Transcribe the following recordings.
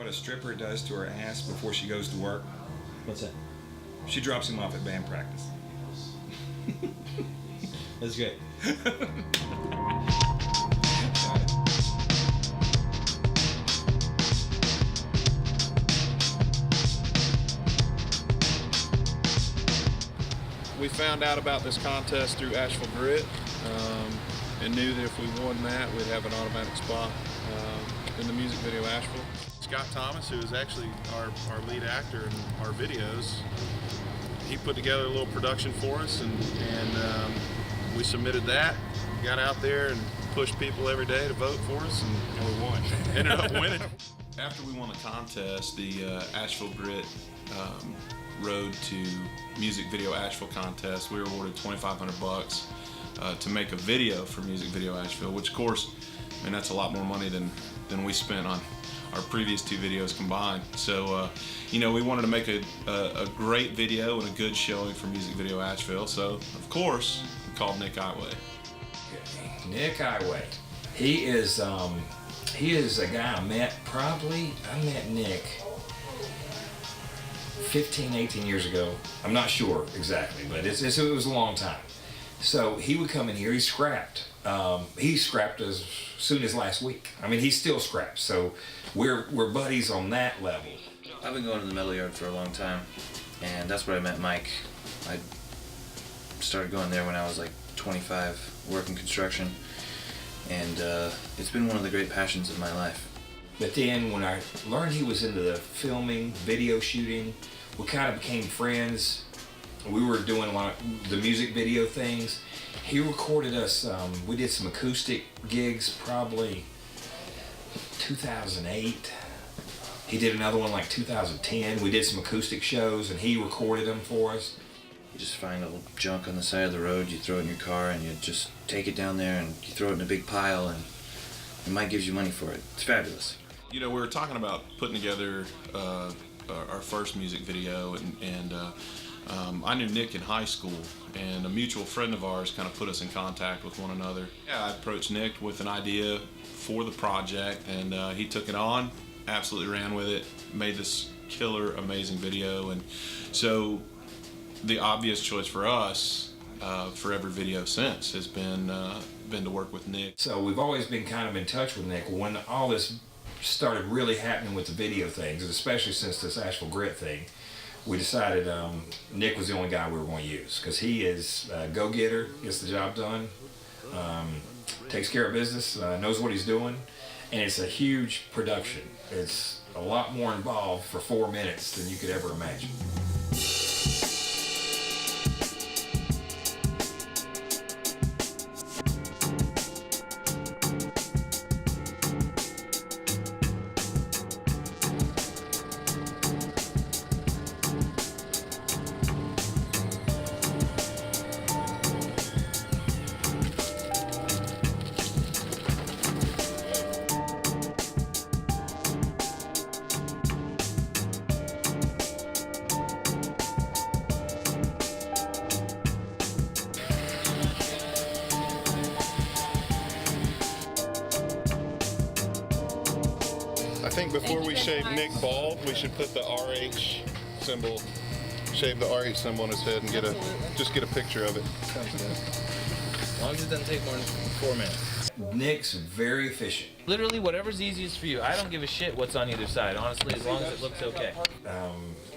what a stripper does to her ass before she goes to work? What's that? She drops him off at band practice. That's great. We found out about this contest through Asheville Grit and knew that if we won that, we'd have an automatic spot in the music video Asheville. Scott Thomas, who is actually our lead actor in our videos, he put together a little production for us, and we submitted that, got out there and pushed people every day to vote for us, and we won. Ended up winning. After we won the contest, the Asheville Grit Road to Music Video Asheville contest, we were awarded $2,500 to make a video for Music Video Asheville, which of course, I mean, that's a lot more money than we spent on our previous two videos combined. So, you know, we wanted to make a great video and a good showing for Music Video Asheville. So, of course, we called Nick Iway. Nick Iway. He is a guy I met Nick 15, 18 years ago. I'm not sure exactly, but it was a long time. So he would come in here, he scrapped. He scrapped as soon as last week. I mean, he still scraps, so we're buddies on that level. I've been going to the metal yard for a long time, and that's where I met Mike. I started going there when I was like 25, working construction, and it's been one of the great passions of my life. But then when I learned he was into the filming, video shooting, we kind of became friends. We were doing a lot of the music video things. He recorded us, we did some acoustic gigs probably 2008. He did another one like 2010. We did some acoustic shows and he recorded them for us. You just find a little junk on the side of the road, you throw it in your car, and you just take it down there and you throw it in a big pile, and Mike gives you money for it. It's fabulous. You know, we were talking about putting together our first music video, and I knew Nick in high school, and a mutual friend of ours kind of put us in contact with one another. Yeah, I approached Nick with an idea for the project, and he took it on, absolutely ran with it, made this killer, amazing video. And so the obvious choice for us for every video since has been to work with Nick. So we've always been kind of in touch with Nick. When all this started really happening with the video things, and especially since this Asheville Grit thing, we decided Nick was the only guy we were going to use, because he is a go-getter, gets the job done, takes care of business, knows what he's doing, and it's a huge production. It's a lot more involved for 4 minutes than you could ever imagine. I think before we shave Nick bald, we should put the RH symbol, shave the RH symbol on his head and just get a picture of it. As long as it doesn't take more than 4 minutes. Nick's very efficient. Literally, whatever's easiest for you. I don't give a shit what's on either side, honestly, as long as it looks okay.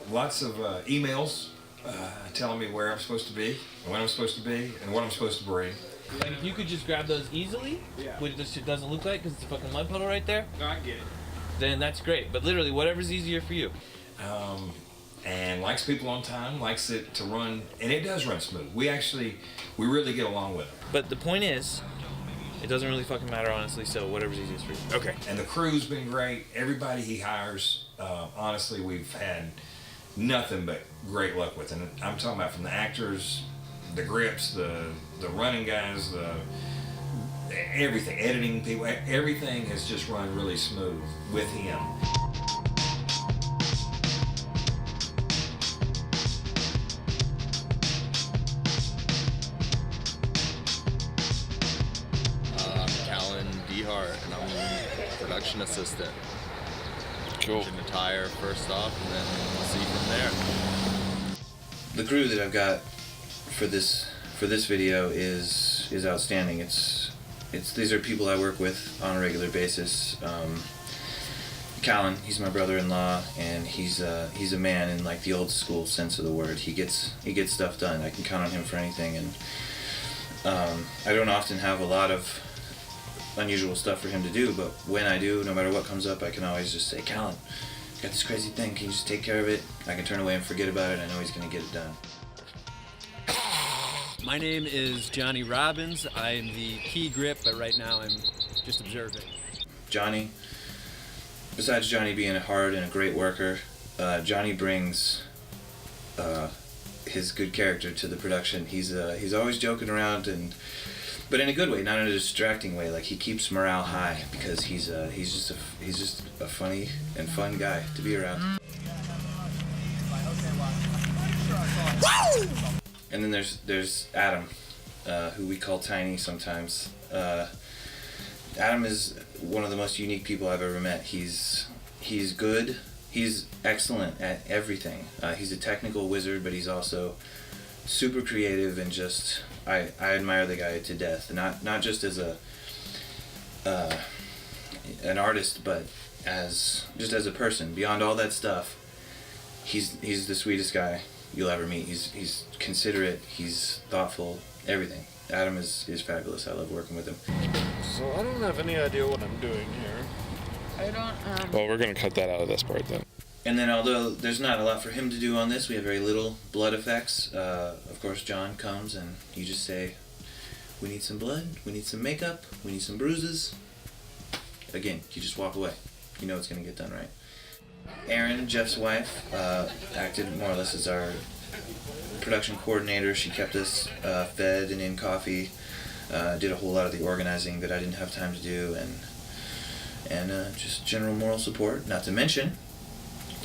Lots of emails telling me where I'm supposed to be, when I'm supposed to be, and what I'm supposed to bring. Like, if you could just grab those easily, which this shit doesn't look like because it's a fucking mud puddle right there. No, I get it. Then that's great. But literally, whatever's easier for you. And likes people on time, likes it to run, and it does run smooth. We really get along with it. But the point is, it doesn't really fucking matter, honestly, so whatever's easiest for you. Okay. And the crew's been great. Everybody he hires, honestly, we've had nothing but great luck with. And I'm talking about from the actors, the grips, the running guys, everything, editing people, everything has just run really smooth with him. And I'm production assistant. Cool. In the tire first off, and then we'll see from there. The crew that I've got for this video is outstanding. These are people I work with on a regular basis. Callan, he's my brother-in-law, and he's a man in like the old school sense of the word. He gets stuff done. I can count on him for anything, and I don't often have a lot of unusual stuff for him to do, but when I do, no matter what comes up, I can always just say, Callan, got this crazy thing, can you just take care of it? I can turn away and forget about it. I know he's going to get it done. My name is Johnny Robbins. I'm the key grip, but right now I'm just observing. Johnny, besides Johnny being hard and a great worker, Johnny brings his good character to the production. He's always joking around, but in a good way, not in a distracting way. Like, he keeps morale high because he's just a funny and fun guy to be around. Woo! And then there's Adam, who we call Tiny sometimes. Adam is one of the most unique people I've ever met. He's good. He's excellent at everything. He's a technical wizard, but he's also super creative and just I admire the guy to death. Not just as an artist, but as a person. Beyond all that stuff, he's the sweetest guy you'll ever meet. He's considerate. He's thoughtful. Everything. Adam is fabulous. I love working with him. So I don't have any idea what I'm doing here. I don't. Well, we're gonna cut that out of this part then. And then, although there's not a lot for him to do on this, we have very little blood effects. Of course, John comes and you just say, we need some blood, we need some makeup, we need some bruises. Again, you just walk away. You know it's going to get done right. Erin, Jeff's wife, acted more or less as our production coordinator. She kept us fed and in coffee, did a whole lot of the organizing that I didn't have time to do, and just general moral support, not to mention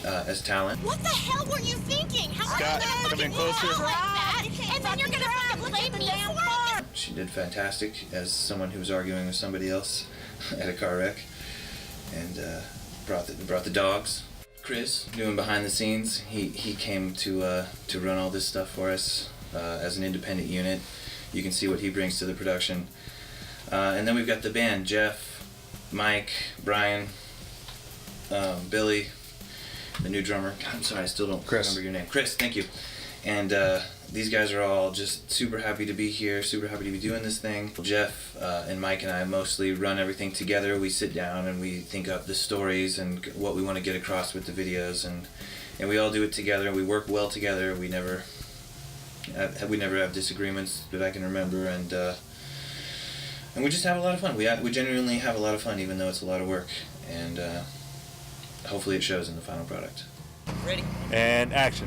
as talent. What the hell were you thinking? How Scott, come in closer. Like that? And then you're gonna fucking blame me for it? She did fantastic as someone who was arguing with somebody else at a car wreck, and brought the dogs. Chris, doing behind the scenes, he came to run all this stuff for us as an independent unit. You can see what he brings to the production. And then we've got the band: Jeff, Mike, Brian, Billy, the new drummer. God, I'm sorry, I still don't remember your name. Chris, thank you. And these guys are all just super happy to be here, super happy to be doing this thing. Jeff and Mike and I mostly run everything together. We sit down and we think up the stories and what we want to get across with the videos, and we all do it together. We work well together. We never have disagreements that I can remember, and we just have a lot of fun. We genuinely have a lot of fun, even though it's a lot of work, and hopefully it shows in the final product. Ready? And action.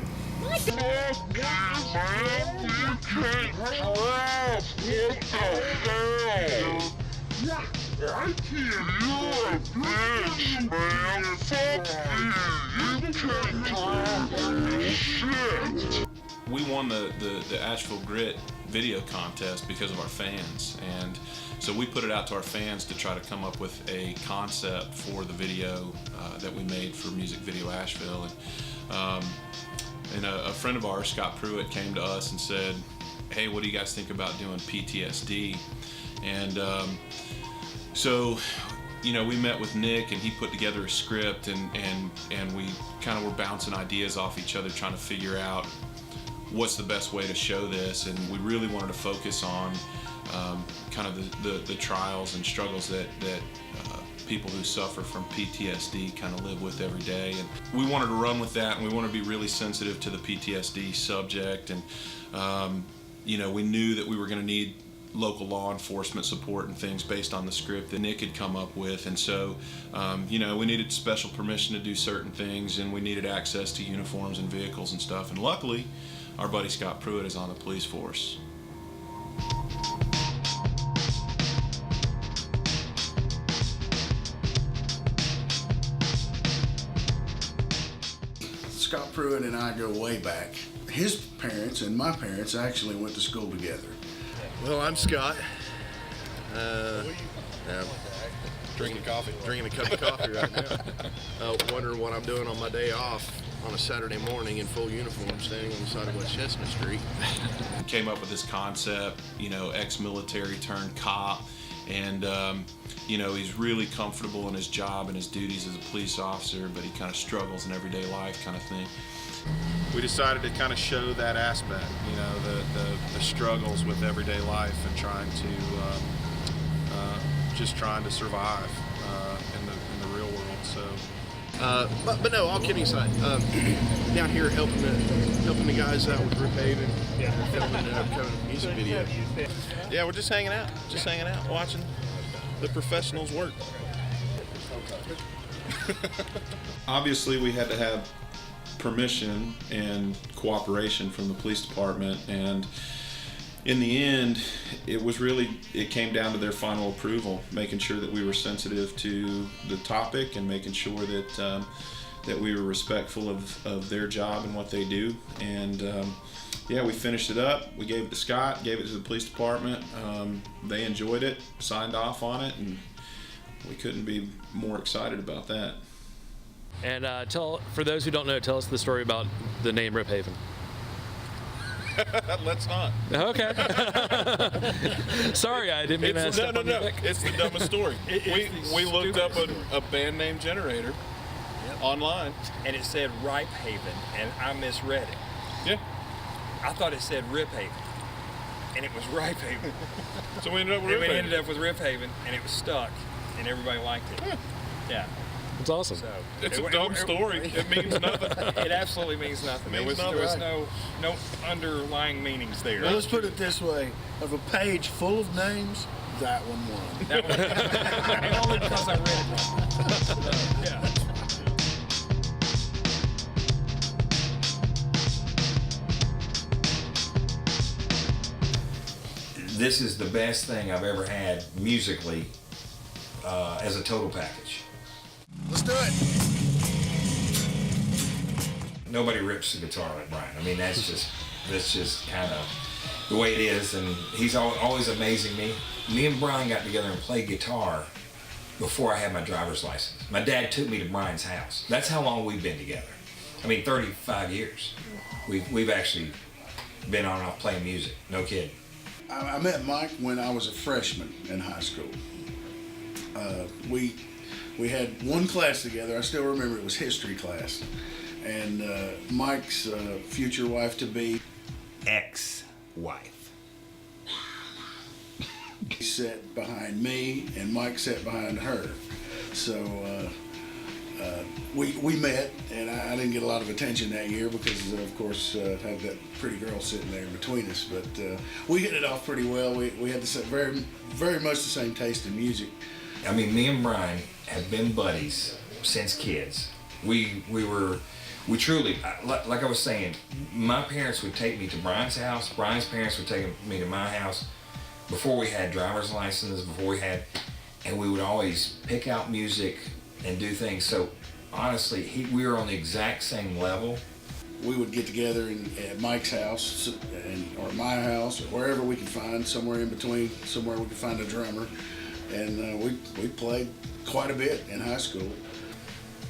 We won the Asheville Grit video contest because of our fans, and so we put it out to our fans to try to come up with a concept for the video that we made for Music Video Asheville. And a friend of ours, Scott Pruitt, came to us and said, hey, what do you guys think about doing PTSD? And so, we met with Nick, and he put together a script, and we kind of were bouncing ideas off each other, trying to figure out what's the best way to show this. And we really wanted to focus on kind of the trials and struggles that people who suffer from PTSD kind of live with every day. And we wanted to run with that, and we want to be really sensitive to the PTSD subject. And we knew that we were going to need local law enforcement support and things based on the script that Nick had come up with. And so we needed special permission to do certain things, and we needed access to uniforms and vehicles and stuff. And luckily, our buddy Scott Pruitt is on the police force. Scott Pruitt and I go way back. His parents and my parents actually went to school together. Well, I'm Scott. Drinking coffee. Drinking a cup of coffee right now. Wondering what I'm doing on my day off on a Saturday morning in full uniform, standing on the side of West Chestnut Street. Came up with this concept, you know, ex-military turned cop, and you know, he's really comfortable in his job and his duties as a police officer, but he kind of struggles in everyday life, kind of thing. We decided to kind of show that aspect, you know, the struggles with everyday life and trying to just trying to survive in the real world. So. But no, all kidding aside, down here helping the guys out with Rip Haven, filming a music video. Yeah, we're just hanging out, watching the professionals work. Obviously, we had to have permission and cooperation from the police department, and in the end, it came down to their final approval, making sure that we were sensitive to the topic and making sure that that we were respectful of their job and what they do. And yeah, we finished it up. We gave it to Scott, gave it to the police department. They enjoyed it, signed off on it, and we couldn't be more excited about that. And for those who don't know, tell us the story about the name Rip Haven. Let's not. Okay. Sorry, I didn't mean to step on your neck. It's the dumbest story. We looked up a band name generator online, and it said Ripe Haven, and I misread it. Yeah. I thought it said Rip Haven, and it was Ripe Haven. So we ended up with Rip Haven. We ended up with Rip Haven, and it was stuck, and everybody liked it. Yeah. It's awesome. So, it's a dumb story. It means nothing. It absolutely means nothing. There was no underlying meanings there. Well, let's put it this way: of a page full of names, that one won. That one, and only because I read it wrong. Yeah. This is the best thing I've ever had musically as a total package. Let's do it. Nobody rips the guitar like Brian. I mean, that's just kind of the way it is, and he's always amazing me. Me and Brian got together and played guitar before I had my driver's license. My dad took me to Brian's house. That's how long we've been together. I mean, 35 years. We've actually been on and off playing music. No kidding. I met Mike when I was a freshman in high school. We had one class together. I still remember it was history class. And Mike's future wife-to-be. Ex-wife. He sat behind me, and Mike sat behind her. So we met, and I didn't get a lot of attention that year because, of course, had that pretty girl sitting there between us. But we hit it off pretty well. We had the very much the same taste in music. I mean, me and Brian have been buddies since kids. We truly, like I was saying, my parents would take me to Brian's house. Brian's parents would take me to my house before we had driver's licenses, and we would always pick out music and do things. So honestly, we were on the exact same level. We would get together at Mike's house or my house or wherever we could find, somewhere in between, somewhere we could find a drummer. And we played quite a bit in high school.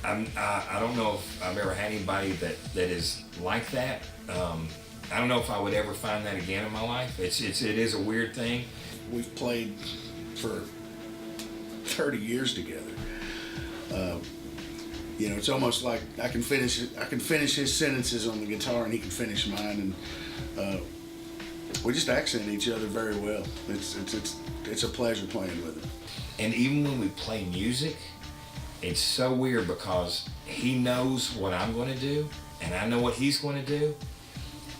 I don't know if I've ever had anybody that is like that. I don't know if I would ever find that again in my life. It is a weird thing. We've played for 30 years together. You know, it's almost like I can finish his sentences on the guitar and he can finish mine, and we just accent each other very well. It's a pleasure playing with him. And even when we play music, it's so weird because he knows what I'm going to do, and I know what he's going to do,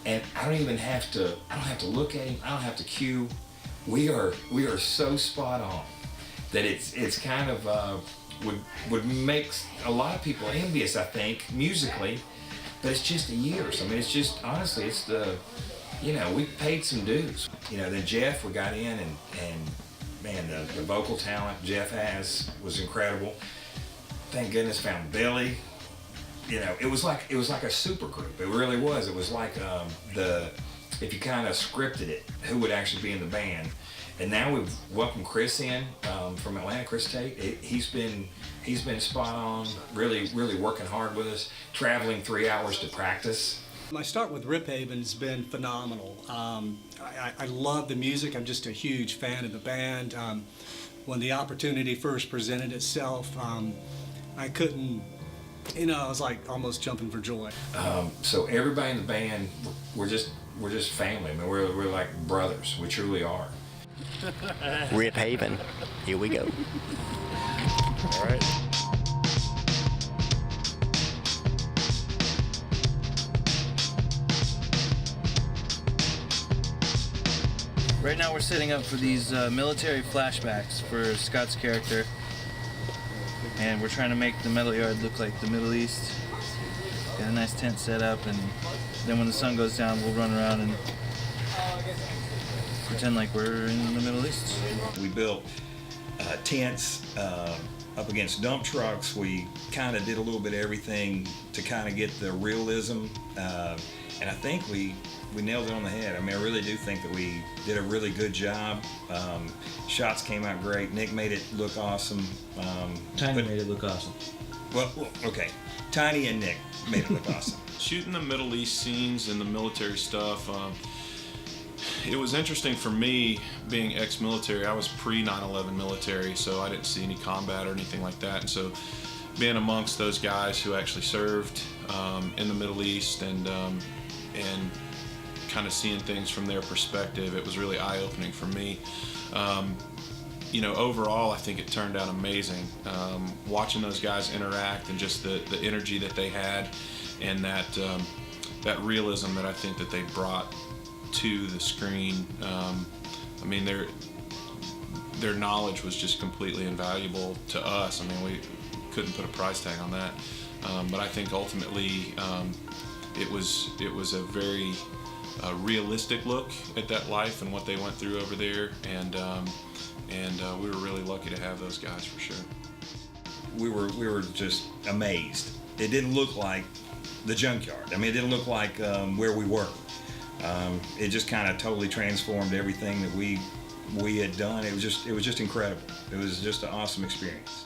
and I don't have to look at him. I don't have to cue. We are so spot on that it's kind of would make a lot of people envious, I think, musically, but it's just the years. I mean, it's just, honestly, it's we paid some dues. Then Jeff, we got in, and man, the vocal talent Jeff was incredible. Thank goodness found Billy. It was like a super group. It really was. It was like if you kind of scripted it, who would actually be in the band. And now we've welcomed Chris in from Atlanta, Chris Tate. He's been spot on, really working hard with us, traveling 3 hours to practice. My start with Rip Haven's been phenomenal. I love the music. I'm just a huge fan of the band. When the opportunity first presented itself, I couldn't, I was like almost jumping for joy. So everybody in the band, we're just family. I mean, we're like brothers. We truly are. Rip Haven, here we go. All right. Right now we're setting up for these military flashbacks for Scott's character, and we're trying to make the metal yard look like the Middle East. Got a nice tent set up, and then when the sun goes down we'll run around and pretend like we're in the Middle East. We built tents up against dump trucks. We kind of did a little bit of everything to kind of get the realism, and I think we nailed it on the head. I mean, I really do think that we did a really good job. Shots came out great. Nick made it look awesome. Tiny made it look awesome. Well, okay. Tiny and Nick made it look awesome. Shooting the Middle East scenes and the military stuff, it was interesting for me being ex-military. I was pre-9/11 military, so I didn't see any combat or anything like that. And so being amongst those guys who actually served in the Middle East and kind of seeing things from their perspective, it was really eye-opening for me. Overall, I think it turned out amazing. Watching those guys interact and just the energy that they had and that realism that I think that they brought to the screen. I mean, their knowledge was just completely invaluable to us. I mean, we couldn't put a price tag on that. But I think ultimately it was a very realistic look at that life and what they went through over there, and we were really lucky to have those guys for sure. We were just amazed. It didn't look like the junkyard. I mean, it didn't look like where we were. It just kind of totally transformed everything that we had done. It was just incredible. It was just an awesome experience.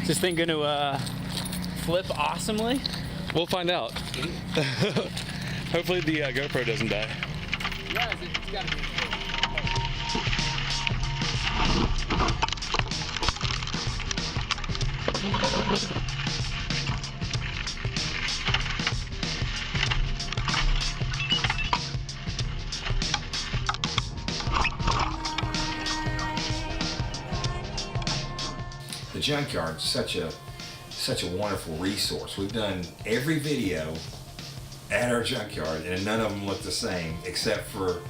Is this thing going to flip awesomely? We'll find out. Hopefully the GoPro doesn't die. Yeah, it's got to be. The junkyard is such a wonderful resource. We've done every video at our junkyard, and none of them look the same, except for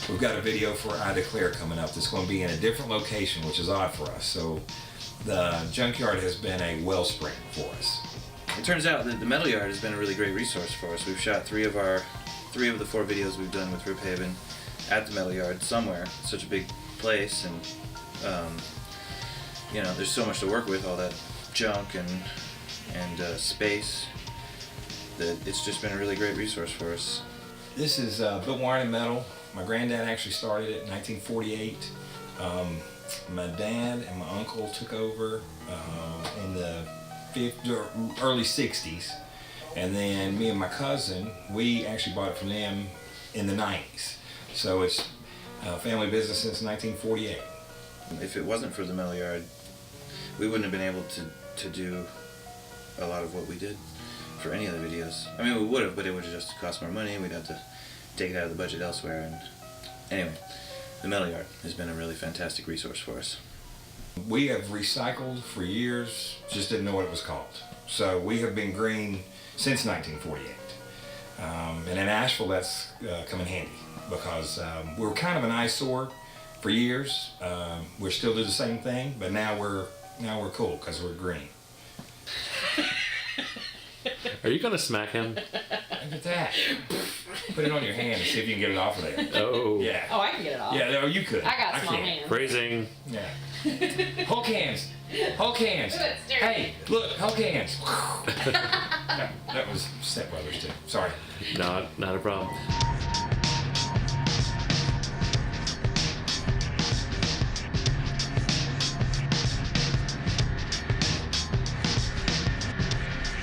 we've got a video for I Declare coming up that's going to be in a different location, which is odd for us. So the junkyard has been a wellspring for us. It turns out that the metal yard has been a really great resource for us. We've shot three of the 4 videos we've done with Rip Haven at the metal yard somewhere. It's such a big place, and there's so much to work with, all that junk and space, that it's just been a really great resource for us. This is built wire and metal. My granddad actually started it in 1948. My dad and my uncle took over in the early 60s, and then me and my cousin, we actually bought it from them in the 90s. So it's family business since 1948. If it wasn't for the metal yard, we wouldn't have been able to do a lot of what we did for any of the videos. I mean, we would have, but it would have just cost more money. We'd have to take it out of the budget elsewhere. And anyway, the metal yard has been a really fantastic resource for us. We have recycled for years, just didn't know what it was called. So we have been green since 1948. And in Asheville, that's come in handy, because we were kind of an eyesore for years. We still do the same thing, but now we're cool because we're green. Are you gonna smack him? Look at that. Put it on your hand and see if you can get it off of there. Oh. Yeah. Oh, I can get it off. Yeah, no, you could. I got small can't. hands. Phrasing. Yeah. Hulk hands. Hulk hands. Hey, look, Hulk hands. that was Step Brothers too. Sorry. Not a problem.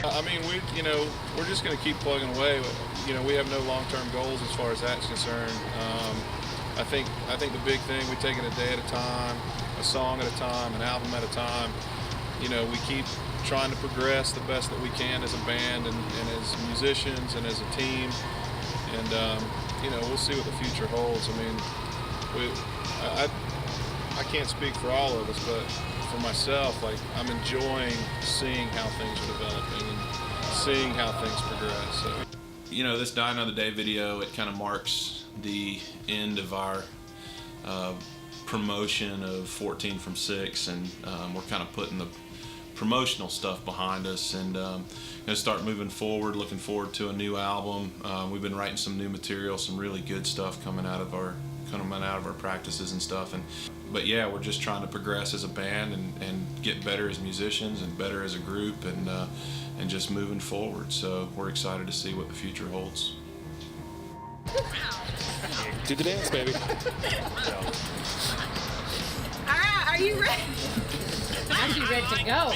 I mean, we're just going to keep plugging away. We have no long-term goals as far as that's concerned. I think the big thing, we take it a day at a time, a song at a time, an album at a time. We keep trying to progress the best that we can as a band and as musicians and as a team. And we'll see what the future holds. I mean, I can't speak for all of us, but for myself, like, I'm enjoying seeing how things are developing and seeing how things progress. So. This Die Another Day video, it kind of marks the end of our promotion of 14 from 6, and we're kind of putting the promotional stuff behind us and going to start moving forward, looking forward to a new album. We've been writing some new material, some really good stuff coming out of our practices and stuff. But yeah, we're just trying to progress as a band and get better as musicians and better as a group and just moving forward. So we're excited to see what the future holds. Do the dance, baby. Alright, are you ready? I'm ready to go.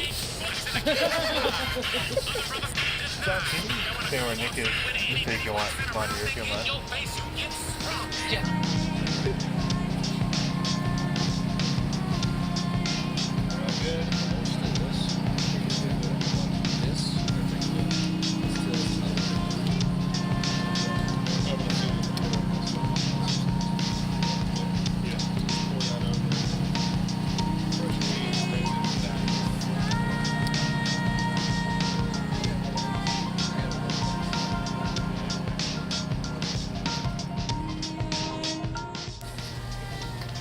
Say where Nick is. Just say if you want. Come on, if you want.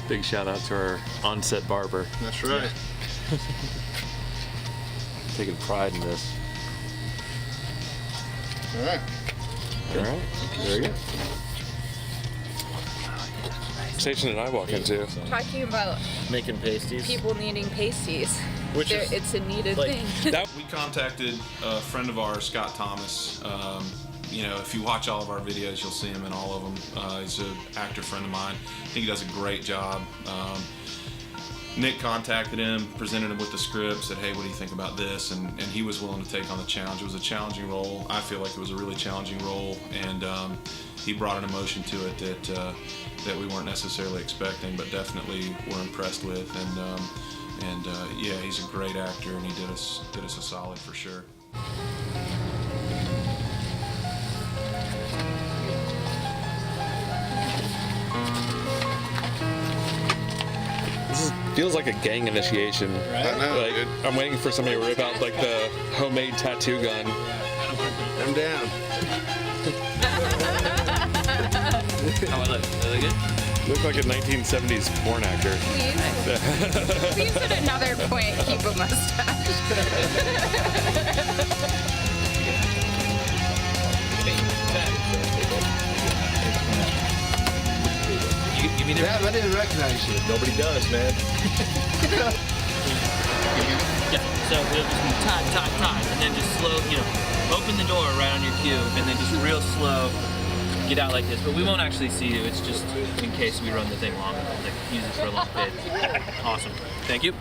Big shout out to our on-set barber. That's right. Taking pride in this. All right. All right. Very good. Station that I walk into. Talking about making pasties. people needing pasties. It's a needed thing. We contacted a friend of ours, Scott Thomas. If you watch all of our videos, you'll see him in all of them. He's an actor friend of mine. I think he does a great job. Nick contacted him, presented him with the script, said, hey, what do you think about this? And he was willing to take on the challenge. It was a challenging role. I feel like it was a really challenging role, and he brought an emotion to it that we weren't necessarily expecting, but definitely were impressed with. And yeah, he's a great actor, and he did us a solid for sure. Feels like a gang initiation. Right? I know. Like, I'm waiting for somebody to rip out like the homemade tattoo gun. I'm down. How I look? Really good? Look like a 1970s porn actor. Please at another point keep a mustache. I didn't recognize you. Nobody does, man. Yeah, so it'll just be tie, and then just slow, open the door right on your cue, and then just real slow, get out like this. But we won't actually see you, it's just in case we run the thing long enough, like use it for a long bit. Awesome. Thank you.